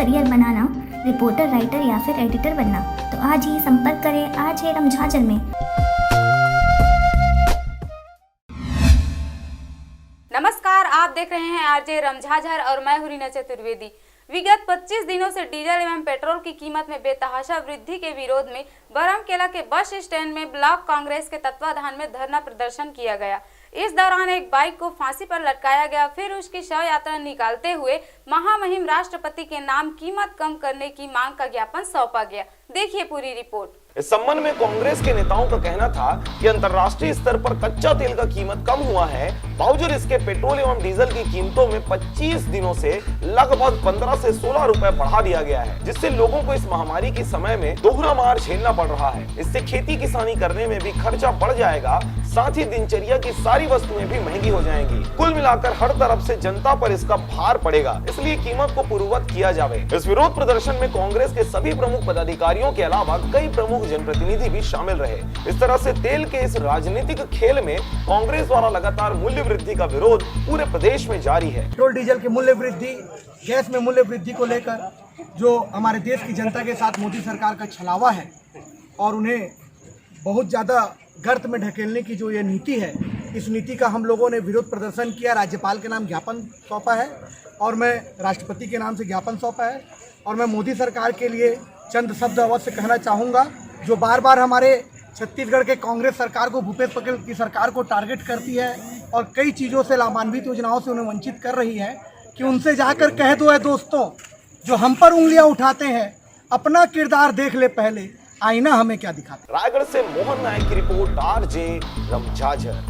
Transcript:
Career बनाना, reporter, writer या फिर editor बनना, तो आज ही संपर्क करें आज है रमझाझर में। नमस्कार, आप देख रहे हैं आरजे रमझाझर और मैं हूं रीना चतुर्वेदी। विगत 25 दिनों से डीजल एवं पेट्रोल की कीमत में बेतहाशा वृद्धि के विरोध में बरमकेला के बस स्टैंड में ब्लॉक कांग्रेस के तत्वाधान में धरना प्रदर्शन किया गया। इस दौरान एक बाइक को फांसी पर लटकाया गया, फिर उसकी शव यात्रा निकालते हुए महामहिम राष्ट्रपति के नाम कीमत कम करने की मांग का ज्ञापन सौंपा गया। देखिए पूरी रिपोर्ट। इस संबंध में कांग्रेस के नेताओं का कहना था कि अंतर्राष्ट्रीय स्तर पर कच्चा तेल का कीमत कम हुआ है, बावजूद इसके पेट्रोल एवं डीजल की कीमतों में 25 दिनों से लगभग 15 से 16 रुपए बढ़ा दिया गया है, जिससे लोगों को इस महामारी के समय में दोहरा मार झेलना पड़ रहा है। इससे खेती किसानी करने में भी खर्चा बढ़ जाएगा, साथ ही दिनचर्या की सारी वस्तुएं भी महंगी हो जाएंगी। कुल मिलाकर हर तरफ से जनता पर इसका भार पड़ेगा, इसलिए कीमत को पूर्ववत किया जाए। इस विरोध प्रदर्शन में कांग्रेस के सभी प्रमुख पदाधिकारियों के अलावा कई प्रमुख जनप्रतिनिधि भी शामिल रहे। इस तरह से तेल के इस राजनीतिक खेल में कांग्रेस द्वारा लगातार मूल्य वृद्धि का विरोध पूरे प्रदेश में जारी है। पेट्रोल डीजल की मूल्य वृद्धि, गैस में मूल्य वृद्धि को लेकर जो हमारे देश की जनता के साथ मोदी सरकार का छलावा है और उन्हें बहुत ज्यादा गर्त में ढकेलने की जो ये नीति है, इस नीति का हम लोगों ने विरोध प्रदर्शन किया। राज्यपाल के नाम ज्ञापन सौंपा है और मैं राष्ट्रपति के नाम से ज्ञापन सौंपा है और मैं मोदी सरकार के लिए चंद शब्द अवश्य कहना चाहूँगा, जो बार बार हमारे छत्तीसगढ़ के कांग्रेस सरकार को, भूपेश बघेल की सरकार को टारगेट करती है और कई चीज़ों से, लाभान्वित योजनाओं से उन्हें वंचित कर रही है, कि उनसे जाकर कह दो है दोस्तों, जो हम पर उंगलियां उठाते हैं, अपना किरदार देख ले पहले, आईना हमें क्या दिखाता। रायगढ़ से मोहन नायक की रिपोर्ट, आरजे रमझाझर।